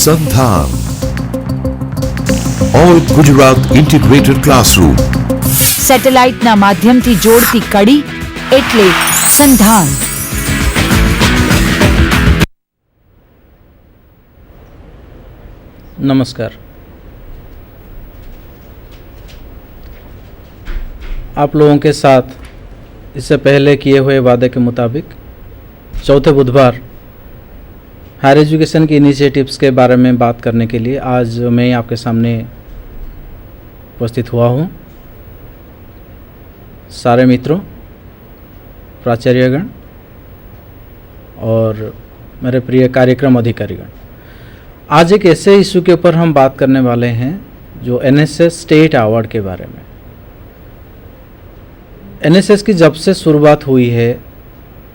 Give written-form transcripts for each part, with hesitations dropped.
संधान all Gujarat integrated classroom સેટેલાઇટના માધ્યમથી જોડતી કડી એટલે સંધાન. नमस्कार. आप लोगों के साथ इससे पहले किए हुए वादे के मुताबिक चौथे बुधवार हायर एजुकेशन की इनिशिएटिव्स के बारे में बात करने के लिए आज मैं आपके सामने उपस्थित हुआ हूँ. सारे मित्रों, प्राचार्यगण और मेरे प्रिय कार्यक्रम अधिकारीगण, आज एक ऐसे इशू के ऊपर हम बात करने वाले हैं जो एनएसएस स्टेट अवार्ड के बारे में. एनएसएस की जब से शुरुआत हुई है,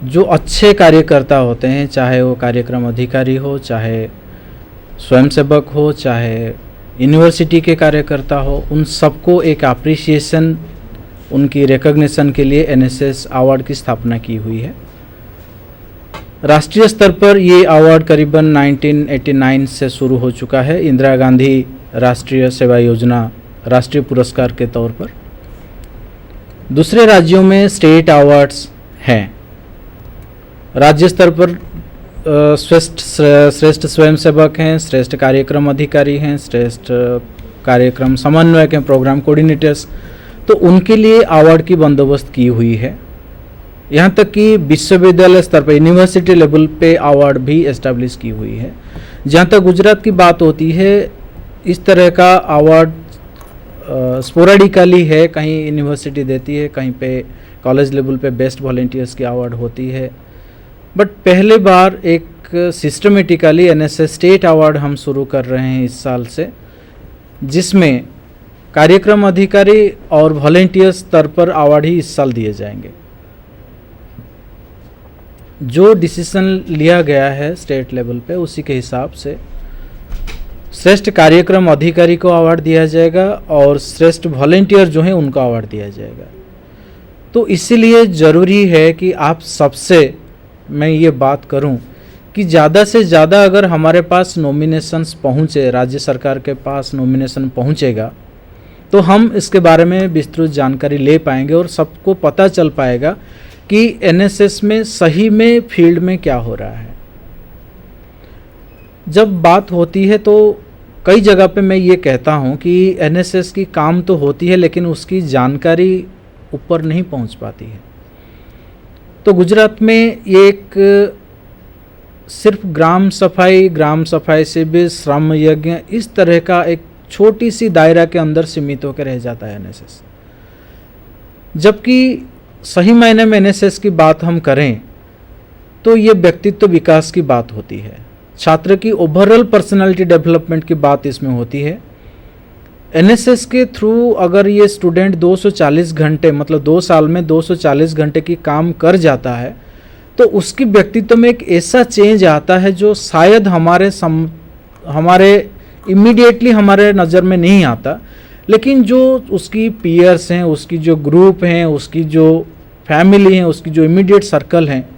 जो अच्छे कार्यकर्ता होते हैं, चाहे वो कार्यक्रम अधिकारी हो, चाहे स्वयंसेवक हो, चाहे यूनिवर्सिटी के कार्यकर्ता हो, उन सबको एक अप्रिसिएशन, उनकी रिकॉग्निशन के लिए एनएसएस अवार्ड की स्थापना की हुई है. राष्ट्रीय स्तर पर ये अवार्ड करीबन 1989 से शुरू हो चुका है, इंदिरा गांधी राष्ट्रीय सेवा योजना राष्ट्रीय पुरस्कार के तौर पर. दूसरे राज्यों में स्टेट अवार्ड्स हैं. राज्य स्तर पर श्रेष्ठ स्वयंसेवक हैं, श्रेष्ठ कार्यक्रम अधिकारी हैं, श्रेष्ठ कार्यक्रम समन्वयक हैं, प्रोग्राम कोऑर्डिनेटर्स, तो उनके लिए अवार्ड की बंदोबस्त की हुई है. यहाँ तक कि विश्वविद्यालय स्तर पर यूनिवर्सिटी लेवल पे अवार्ड भी एस्टैब्लिश की हुई है. जहाँ तक गुजरात की बात होती है, इस तरह का अवार्ड स्पोरेडिकली है, कहीं यूनिवर्सिटी देती है, कहीं पे कॉलेज लेवल पे बेस्ट वॉलंटियर्स की अवार्ड होती है. बट पहले बार एक सिस्टमेटिकली एनएसएस स्टेट अवार्ड हम शुरू कर रहे हैं इस साल से, जिसमें कार्यक्रम अधिकारी और वॉलंटियर्स स्तर पर अवार्ड ही इस साल दिए जाएंगे. जो डिसीजन लिया गया है स्टेट लेवल पे, उसी के हिसाब से श्रेष्ठ कार्यक्रम अधिकारी को अवार्ड दिया जाएगा और श्रेष्ठ वॉलंटियर जो हैं उनको अवार्ड दिया जाएगा. तो इसीलिए ज़रूरी है कि आप सबसे मैं ये बात करूं कि ज़्यादा से ज़्यादा अगर हमारे पास नॉमिनेशंस पहुँचे, राज्य सरकार के पास नॉमिनेशन पहुँचेगा, तो हम इसके बारे में विस्तृत जानकारी ले पाएंगे और सबको पता चल पाएगा कि एनएसएस में सही में फील्ड में क्या हो रहा है. जब बात होती है तो कई जगह पे मैं ये कहता हूँ कि एनएसएस की काम तो होती है, लेकिन उसकी जानकारी ऊपर नहीं पहुँच पाती है. तो गुजरात में ये एक सिर्फ ग्राम सफाई से भी श्रम यज्ञ, इस तरह का एक छोटी सी दायरा के अंदर सीमित होकर रह जाता है एनएसएस. जबकि सही मायने में एनएसएस की बात हम करें तो ये व्यक्तित्व विकास की बात होती है, छात्र की ओवरऑल पर्सनालिटी डेवलपमेंट की बात इसमें होती है. एनएसएस के थ्रू अगर ये स्टूडेंट 240 घंटे, मतलब 2 साल में 240 घंटे की काम कर जाता है, तो उसकी व्यक्तित्व में एक ऐसा चेंज आता है जो शायद हमारे इमीडिएटली हमारे नज़र में नहीं आता, लेकिन जो उसकी पीयर्स हैं, उसकी जो ग्रुप हैं, उसकी जो फैमिली हैं, उसकी जो इमीडिएट सर्कल हैं,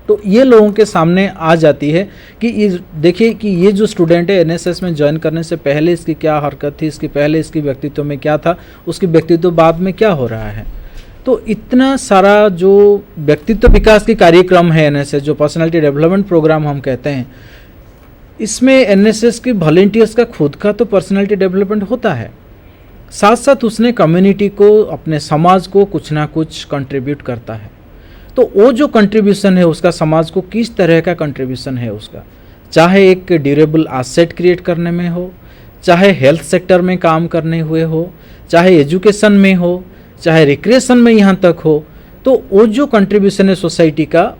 तो ये लोगों के सामने आ जाती है कि देखिए कि ये जो स्टूडेंट है एनएसएस में ज्वाइन करने से पहले इसकी क्या हरकत थी, इसकी पहले इसकी व्यक्तित्व में क्या था, उसकी व्यक्तित्व बाद में क्या हो रहा है. तो इतना सारा जो व्यक्तित्व विकास की कार्यक्रम है एनएसएस, जो पर्सनालिटी डेवलपमेंट प्रोग्राम हम कहते हैं, इसमें एनएसएस की वॉलंटियर्स का खुद का तो पर्सनालिटी डेवलपमेंट होता है, साथ साथ उसने कम्युनिटी को, अपने समाज को कुछ ना कुछ कंट्रीब्यूट करता है. तो वो जो कंट्रीब्यूशन है उसका, समाज को किस तरह का कंट्रीब्यूशन है उसका, चाहे एक ड्यूरेबल एसेट क्रिएट करने में हो, चाहे हेल्थ सेक्टर में काम करने हुए हो, चाहे एजुकेशन में हो, चाहे रिक्रिएशन में यहाँ तक हो, तो वो जो कंट्रीब्यूशन है सोसाइटी का,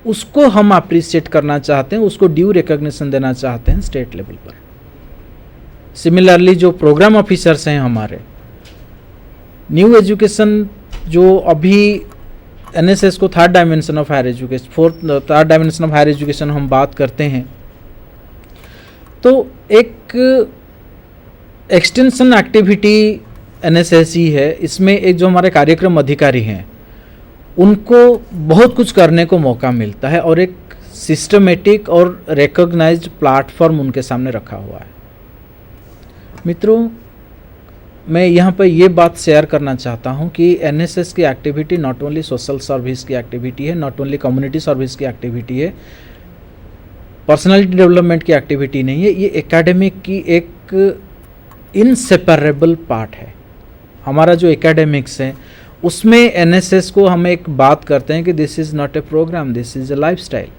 उसको हम अप्रिशिएट करना चाहते हैं, उसको ड्यू रिकॉग्निशन देना चाहते हैं स्टेट लेवल पर. सिमिलरली जो प्रोग्राम ऑफिसर्स हैं हमारे, न्यू एजुकेशन जो अभी एनएसएस को third dimension of higher education हम बात करते हैं, तो एक एक्सटेंशन एक्टिविटी एनएसएस ही है. इसमें एक जो हमारे कार्यक्रम अधिकारी हैं, उनको बहुत कुछ करने को मौका मिलता है और एक सिस्टमेटिक और रिकॉग्नाइज्ड प्लेटफॉर्म उनके सामने रखा हुआ है। मित्रों, मैं यहाँ पर ये बात शेयर करना चाहता हूँ कि एनएसएस की activity not only social service की एक्टिविटी है, नॉट ओनली कम्युनिटी सर्विस की एक्टिविटी है, पर्सनालिटी डेवलपमेंट की एक्टिविटी नहीं है, ये एकेडमिक की एक इनसेपरेबल पार्ट है। हमारा जो एकेडमिक्स है उसमें एनएसएस को हम एक बात करते हैं कि this is not a program, this is a lifestyle.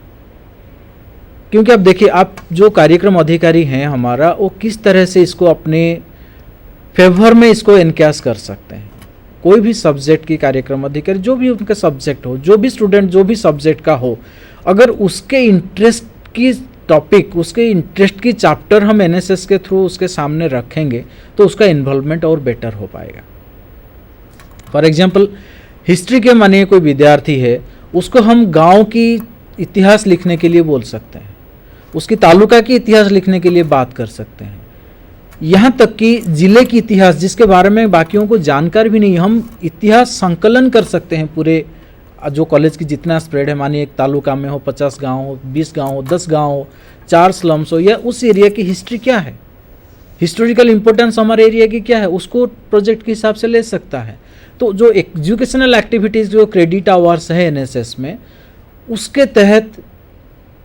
क्योंकि अब देखिए, आप जो कार्यक्रम अधिकारी हैं हमारा, वो किस तरह से इसको अपने फेवर में इसको एनकैश कर सकते हैं। कोई भी सब्जेक्ट की कार्यक्रम अधिकारी, जो भी उनका सब्जेक्ट हो, जो भी स्टूडेंट जो भी सब्जेक्ट का हो, अगर उसके इंटरेस्ट की टॉपिक, उसके इंटरेस्ट की चैप्टर हम एनएसएस के थ्रू उसके सामने रखेंगे तो उसका इन्वॉल्वमेंट और बेटर हो पाएगा। फॉर एग्जाम्पल, हिस्ट्री के मानिए कोई विद्यार्थी है, उसको हम गांव की इतिहास लिखने के लिए बोल सकते हैं, उसकी तालुका की इतिहास लिखने के लिए बात कर सकते हैं, यहाँ तक कि जिले की इतिहास जिसके बारे में बाकियों को जानकारी भी नहीं, हम इतिहास संकलन कर सकते हैं। पूरे जो कॉलेज की जितना स्प्रेड है, मानिए एक तालुका में हो 50 गांव हो, 20 गांव हो, 10 गांव हो, 4 स्लम्स हो, या उस एरिया की हिस्ट्री क्या है, हिस्टोरिकल इंपॉर्टेंस हमारे एरिया की क्या है, उसको प्रोजेक्ट के हिसाब से ले सकता है। तो जो एजुकेशनल एक्टिविटीज़, जो क्रेडिट आवर्स है एनएसएस में, उसके तहत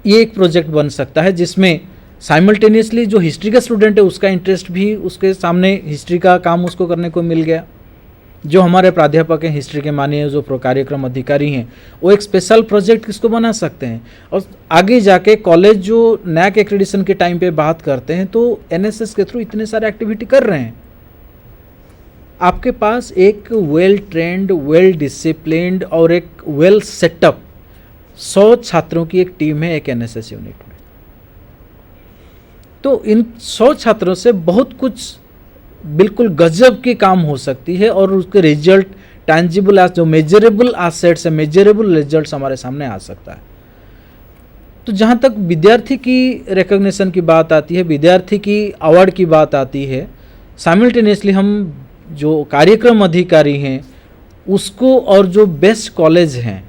ये एक प्रोजेक्ट बन सकता है जिसमें साइमल्टेनियसली जो हिस्ट्री का स्टूडेंट है उसका इंटरेस्ट भी उसके सामने, हिस्ट्री का काम उसको करने को मिल गया। जो हमारे प्राध्यापक हैं हिस्ट्री के, मानिए जो कार्यक्रम अधिकारी हैं, वो एक स्पेशल प्रोजेक्ट किसको बना सकते हैं। और आगे जाके कॉलेज जो नैक एक्रेडिशन के टाइम पे बात करते हैं तो एनएसएस के थ्रू इतने सारे एक्टिविटी कर रहे हैं। आपके पास एक वेल ट्रेंड, वेल डिसिप्लिन्ड और एक वेल सेटअप 100 छात्रों की एक टीम है एक एनएसएस यूनिट में। तो इन 100 छात्रों से बहुत कुछ बिल्कुल गजब की काम हो सकती है और उसके रिजल्ट टैंजिबल, जो मेजरेबल एसेट्स है, मेजरेबल रिजल्ट्स हमारे सामने आ सकता है। तो जहाँ तक विद्यार्थी की रिकॉग्निशन की बात आती है, विद्यार्थी की अवार्ड की बात आती है, साइमल्टेनियसली हम जो कार्यक्रम अधिकारी हैं उसको और जो बेस्ट कॉलेज हैं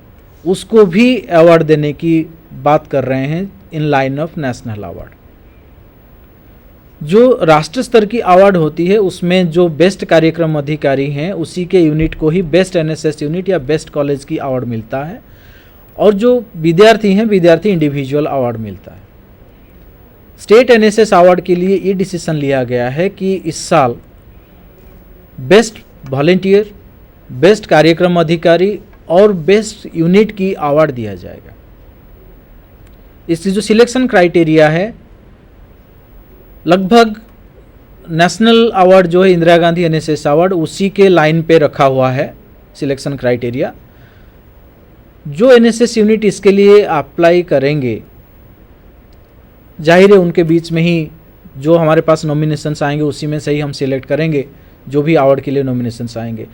उसको भी अवार्ड देने की बात कर रहे हैं in line of national award. जो राष्ट्र स्तर की अवार्ड होती है उसमें जो बेस्ट कार्यक्रम अधिकारी हैं उसी के यूनिट को ही बेस्ट एनएसएस यूनिट या बेस्ट कॉलेज की अवार्ड मिलता है, और जो विद्यार्थी हैं विद्यार्थी इंडिविजुअल अवार्ड मिलता है। स्टेट एनएसएस अवार्ड के लिए ये डिसीजन लिया गया है कि इस साल बेस्ट वॉलेंटियर, बेस्ट कार्यक्रम अधिकारी और बेस्ट यूनिट की अवार्ड दिया जाएगा। इसकी जो सिलेक्शन क्राइटेरिया है, लगभग नेशनल अवार्ड जो है इंदिरा गांधी एनएसएस अवार्ड, उसी के लाइन पे रखा हुआ है सिलेक्शन क्राइटेरिया। जो एनएसएस यूनिट इसके लिए अप्लाई करेंगे, जाहिर है उनके बीच में ही जो हमारे पास नॉमिनेशंस आएंगे उसी में से ही हम सिलेक्ट करेंगे जो भी अवार्ड के लिए नॉमिनेशंस आएंगे।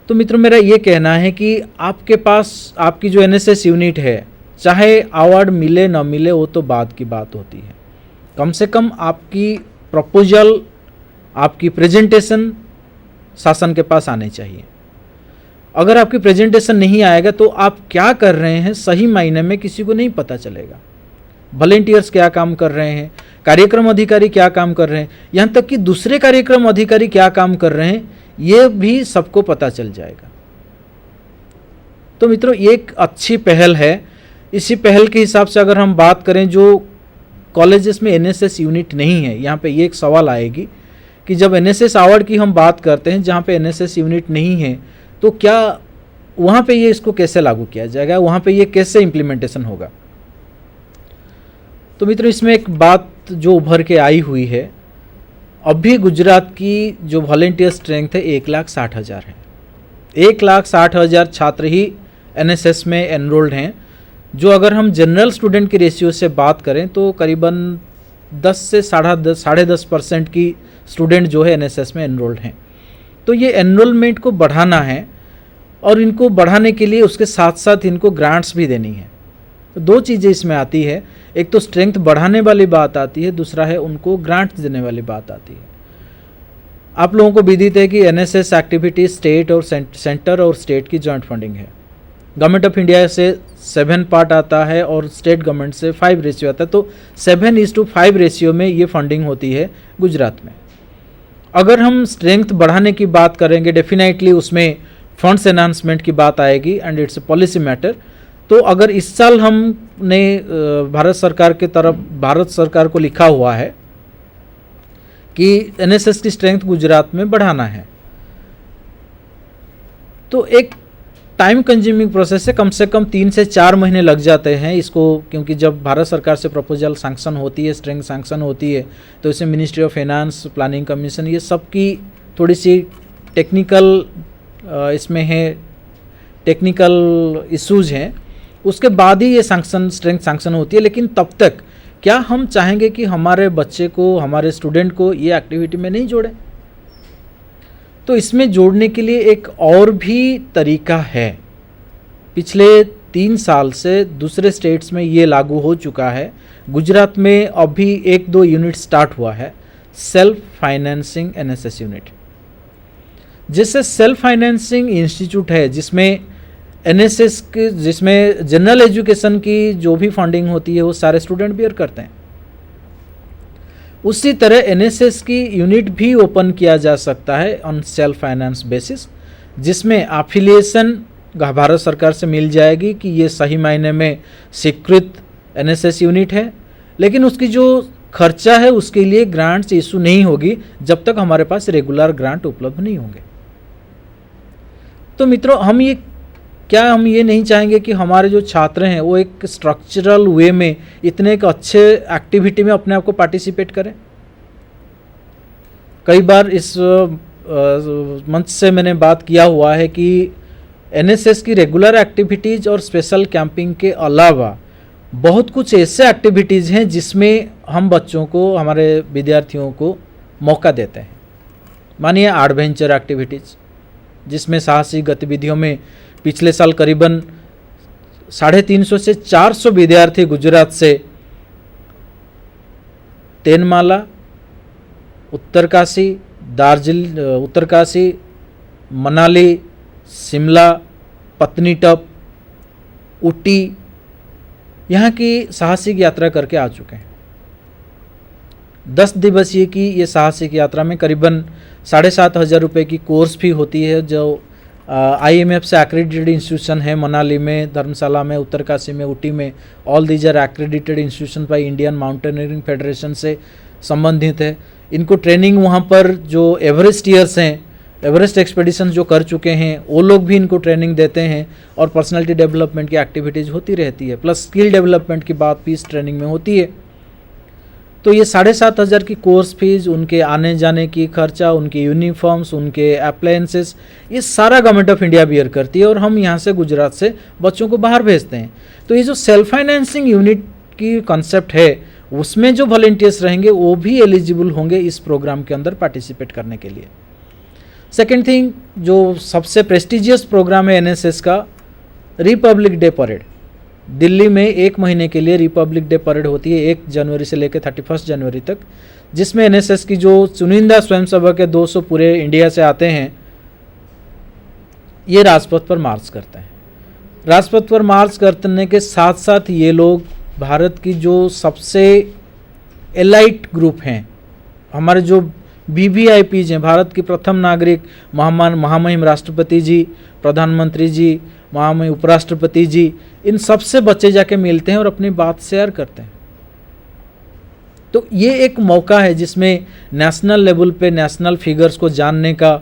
तो मित्रों, मेरा ये कहना है कि आपके पास आपकी जो एनएसएस यूनिट है, चाहे अवार्ड मिले ना मिले वो तो बाद की बात होती है, कम से कम आपकी प्रपोजल, आपकी प्रेजेंटेशन शासन के पास आने चाहिए। अगर आपकी प्रेजेंटेशन नहीं आएगा तो आप क्या कर रहे हैं सही मायने में किसी को नहीं पता चलेगा। वॉलेंटियर्स क्या काम कर रहे हैं, कार्यक्रम अधिकारी क्या काम कर रहे हैं, यहाँ तक कि दूसरे कार्यक्रम अधिकारी क्या काम कर रहे हैं, ये भी सबको पता चल जाएगा। तो मित्रों, ये एक अच्छी पहल है। इसी पहल के हिसाब से अगर हम बात करें, जो कॉलेजेस में एनएसएस यूनिट नहीं है, यहाँ पे ये एक सवाल आएगी कि जब एनएसएस अवार्ड की हम बात करते हैं जहाँ पे एनएसएस यूनिट नहीं है, तो क्या वहाँ पे ये इसको कैसे लागू किया जाएगा, वहाँ पे ये कैसे इम्प्लीमेंटेशन होगा। तो मित्रों, इसमें एक बात जो उभर के आई हुई है, अभी गुजरात की जो वॉलेंटियर स्ट्रेंथ है 1,60,000 है। 1,60,000 छात्र ही एनएसएस में एनरोल्ड हैं। जो अगर हम जनरल स्टूडेंट की रेशियो से बात करें तो करीबन 10 से 10.5% की स्टूडेंट जो है एनएसएस में एनरोल्ड हैं। तो ये एनरोलमेंट को बढ़ाना है और इनको बढ़ाने के लिए उसके साथ साथ इनको ग्रांट्स भी देनी है। तो दो चीज़ें इसमें आती है, एक तो स्ट्रेंथ बढ़ाने वाली बात आती है, दूसरा है उनको ग्रांट्स देने वाली बात आती है। आप लोगों को विदित है कि एनएसएस एक्टिविटी स्टेट और सेंटर और स्टेट की जॉइंट फंडिंग है। गवर्नमेंट ऑफ इंडिया से 7 पार्ट आता है और स्टेट गवर्नमेंट से 5 रेशियो आता है, तो 7:5 रेशियो में ये फंडिंग होती है गुजरात में। अगर हम स्ट्रेंथ बढ़ाने की बात करेंगे, डेफिनेटली उसमें फंड्स एनहांसमेंट की बात आएगी and it's a policy matter. तो अगर इस साल हमने भारत सरकार को लिखा हुआ है कि एनएसएस की स्ट्रेंथ गुजरात में बढ़ाना है, तो एक टाइम कंज्यूमिंग प्रोसेस है, कम से कम 3 से 4 महीने लग जाते हैं इसको, क्योंकि जब भारत सरकार से प्रपोजल सैंक्शन होती है, स्ट्रेंथ सैंक्शन होती है, तो इसे ministry of finance, planning commission, ये सब की थोड़ी सी टेक्निकल इसमें है, टेक्निकल इश्यूज हैं, उसके बाद ही ये सैंक्शन, स्ट्रेंथ सैंक्शन होती है। लेकिन तब तक क्या हम चाहेंगे कि हमारे बच्चे को, हमारे स्टूडेंट को ये एक्टिविटी में नहीं जोड़ें? तो इसमें जोड़ने के लिए एक और भी तरीका है। पिछले 3 साल से दूसरे स्टेट्स में ये लागू हो चुका है, गुजरात में अभी 1-2 यूनिट स्टार्ट हुआ है, सेल्फ फाइनेंसिंग एनएसएस यूनिट। जिससे सेल्फ फाइनेंसिंग इंस्टीट्यूट है जिसमें एनएसएस के, जिसमें जनरल एजुकेशन की जो भी फंडिंग होती है वो सारे स्टूडेंट बेयर करते हैं। उसी तरह एनएसएस की यूनिट भी ओपन किया जा सकता है ऑन सेल्फ फाइनेंस बेसिस, जिसमें एफिलिएशन भारत सरकार से मिल जाएगी कि ये सही मायने में स्वीकृत एनएसएस यूनिट है, लेकिन उसकी जो खर्चा है उसके लिए ग्रांट्स इशू नहीं होगी जब तक हमारे पास रेगुलर ग्रांट उपलब्ध नहीं होंगे। तो मित्रों, हम ये नहीं चाहेंगे कि हमारे जो छात्र हैं वो एक स्ट्रक्चरल वे में इतने एक अच्छे एक्टिविटी में अपने आप को पार्टिसिपेट करें? कई बार इस मंच से मैंने बात किया हुआ है कि एनएसएस की रेगुलर एक्टिविटीज़ और स्पेशल कैंपिंग के अलावा बहुत कुछ ऐसे एक्टिविटीज़ हैं जिसमें हम बच्चों को, हमारे विद्यार्थियों को मौका देते हैं। मानिए एडवेंचर एक्टिविटीज़, जिसमें साहसिक गतिविधियों में पिछले साल करीबन 350 से 400 विद्यार्थी गुजरात से तेनमाला, उत्तरकाशी, मनाली, शिमला, पत्नीटॉप, ऊटी, यहाँ की साहसिक यात्रा करके आ चुके हैं। 10 दिवसीय की ये साहसिक यात्रा में करीबन 7,500 रुपये की कोर्स फी होती है, जो IMF से एक्रेडिटेड इंस्टीट्यूशन है, मनाली में, धर्मशाला में, उत्तरकाशी में, ऊटी में। All these are accredited institution by Indian mountaineering federation से संबंधित है। इनको ट्रेनिंग वहाँ पर जो एवरेस्टियर्स हैं, एवरेस्ट एक्सपेडिशन जो कर चुके हैं, वो लोग भी इनको ट्रेनिंग देते हैं और पर्सनालिटी डेवलपमेंट की एक्टिविटीज़ होती रहती है, प्लस स्किल डेवलपमेंट की बात भी इस ट्रेनिंग में होती है। तो ये 7,500 की कोर्स फीस, उनके आने जाने की खर्चा, उनके यूनिफॉर्म्स, उनके अप्लायंसेस, ये सारा गवर्नमेंट ऑफ इंडिया बियर करती है और हम यहाँ से गुजरात से बच्चों को बाहर भेजते हैं। तो ये जो सेल्फ फाइनेंसिंग यूनिट की कॉन्सेप्ट है, उसमें जो वॉलंटियर्स रहेंगे वो भी एलिजिबल होंगे इस प्रोग्राम के अंदर पार्टिसिपेट करने के लिए। सेकेंड थिंग, जो सबसे प्रेस्टिजियस प्रोग्राम है एनएसएस का, रिपब्लिक डे परेड। दिल्ली में 1 महीने के लिए रिपब्लिक डे परेड होती है 1 जनवरी से लेकर 31 जनवरी तक, जिसमें एनएसएस की जो चुनिंदा स्वयंसेवक के 200 पूरे इंडिया से आते हैं, ये राजपथ पर मार्च करते हैं। राजपथ पर मार्च करने के साथ साथ ये लोग भारत की जो सबसे एलाइट ग्रुप हैं, हमारे जो VVIPs हैं, भारत की प्रथम नागरिक, महामहिम राष्ट्रपति जी, प्रधानमंत्री जी, महामहिम उपराष्ट्रपति जी, इन सबसे बच्चे जाके मिलते हैं और अपनी बात शेयर करते हैं। तो ये एक मौका है जिसमें नेशनल लेवल पे नेशनल फिगर्स को जानने का,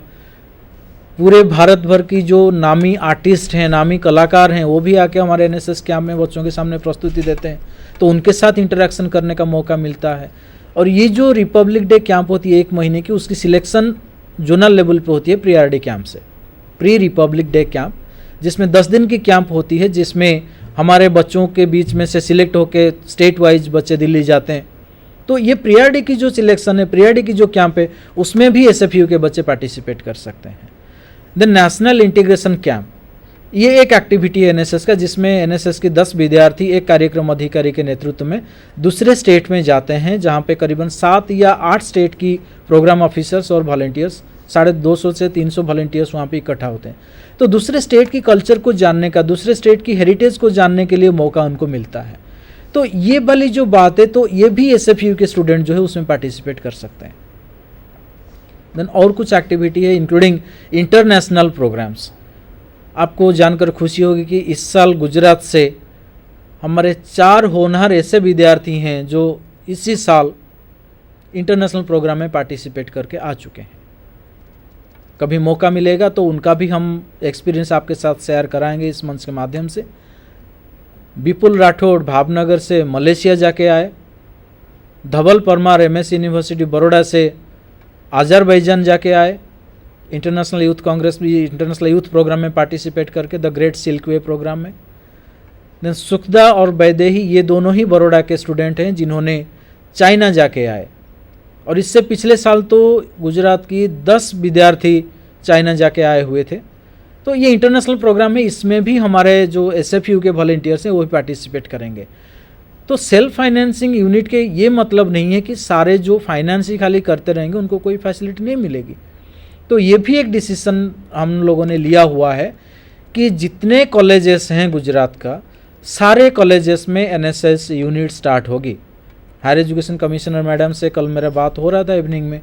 पूरे भारत भर की जो नामी आर्टिस्ट हैं, नामी कलाकार हैं, वो भी आके हमारे एनएसएस कैंप में बच्चों के सामने प्रस्तुति देते हैं, तो उनके साथ इंटरेक्शन करने का मौका मिलता है। और ये जो रिपब्लिक डे कैंप होती है 1 महीने की, उसकी सिलेक्शन जोनल लेवल पे होती है प्री-RD कैंप से, प्री रिपब्लिक डे कैंप, जिसमें 10 दिन की कैंप होती है, जिसमें हमारे बच्चों के बीच में से सिलेक्ट होके स्टेट वाइज बच्चे दिल्ली जाते हैं। तो ये प्री-RD की जो सिलेक्शन है, प्री-RD की जो कैंप है, उसमें भी SFU के बच्चे पार्टिसिपेट कर सकते हैं। द नेशनल इंटीग्रेशन कैंप, ये एक एक्टिविटी है एनएसएस का, जिसमें एनएसएस के 10 विद्यार्थी एक कार्यक्रम अधिकारी के नेतृत्व में दूसरे स्टेट में जाते हैं, जहाँ पे करीबन 7 या 8 स्टेट की प्रोग्राम ऑफिसर्स और वॉलंटियर्स 250 से 300 वॉलंटियर्स वहाँ पे इकट्ठा होते हैं। तो दूसरे स्टेट की कल्चर को जानने का, दूसरे स्टेट की हेरिटेज को जानने के लिए मौका उनको मिलता है। तो ये वाली जो बात है, तो ये भी SFU के स्टूडेंट जो है उसमें पार्टिसिपेट कर सकते हैं। देन और कुछ एक्टिविटी है इंक्लूडिंग इंटरनेशनल प्रोग्राम्स। आपको जानकर खुशी होगी कि इस साल गुजरात से हमारे 4 होनहार ऐसे विद्यार्थी हैं जो इसी साल इंटरनेशनल प्रोग्राम में पार्टिसिपेट करके आ चुके हैं। कभी मौका मिलेगा तो उनका भी हम एक्सपीरियंस आपके साथ शेयर कराएंगे इस मंच के माध्यम से। विपुल राठौड़ भावनगर से मलेशिया जाके आए। धवल परमार MS यूनिवर्सिटी बड़ौदा से अजरबैजान जाके आए। इंटरनेशनल यूथ कांग्रेस भी इंटरनेशनल यूथ प्रोग्राम में पार्टिसिपेट करके the great silk way program में। देन सुखदा और वैदेही ये दोनों ही बड़ौदा के स्टूडेंट हैं जिन्होंने चाइना जाके आए। और इससे पिछले साल तो गुजरात की 10 विद्यार्थी चाइना जाके आए हुए थे। तो ये इंटरनेशनल प्रोग्राम है, इसमें भी हमारे जो SFU के वॉलंटियर्स हैं वो भी पार्टिसिपेट करेंगे। तो सेल्फ फाइनेंसिंग यूनिट के ये मतलब नहीं है कि सारे जो फाइनेंस ही खाली करते रहेंगे उनको कोई फैसिलिटी नहीं मिलेगी। तो ये भी एक डिसीजन हम लोगों ने लिया हुआ है कि जितने कॉलेजेस हैं गुजरात का, सारे कॉलेजेस में NSS यूनिट स्टार्ट होगी। हायर एजुकेशन कमिश्नर मैडम से कल मेरा बात हो रहा था इवनिंग में,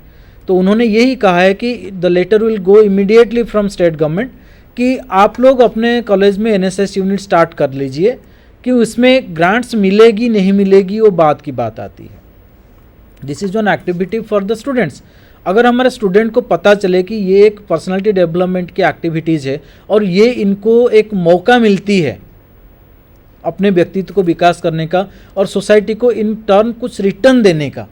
तो उन्होंने यही कहा है कि the letter will go immediately from state government कि आप लोग अपने कॉलेज में NSS यूनिट स्टार्ट कर लीजिए, कि उसमें ग्रांट्स मिलेगी नहीं मिलेगी वो बात की बात आती है। This is one activity for the students. अगर हमारे स्टूडेंट को पता चले कि ये एक पर्सनालिटी डेवलपमेंट की एक्टिविटीज़ है और ये इनको एक मौका मिलती है अपने व्यक्तित्व को विकास करने का और सोसाइटी को इन टर्न कुछ रिटर्न देने का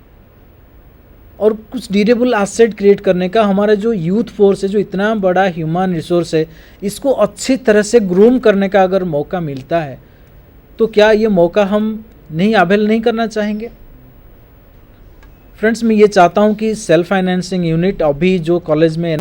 और कुछ ड्यूरेबल एसेट क्रिएट करने का, हमारा जो यूथ फोर्स है, जो इतना बड़ा ह्यूमन रिसोर्स है, इसको अच्छी तरह से ग्रूम करने का अगर मौका मिलता है तो क्या ये मौका हम नहीं अवेल नहीं करना चाहेंगे? फ्रेंड्स, मैं ये चाहता हूँ कि सेल्फ फाइनेंसिंग यूनिट अभी जो कॉलेज में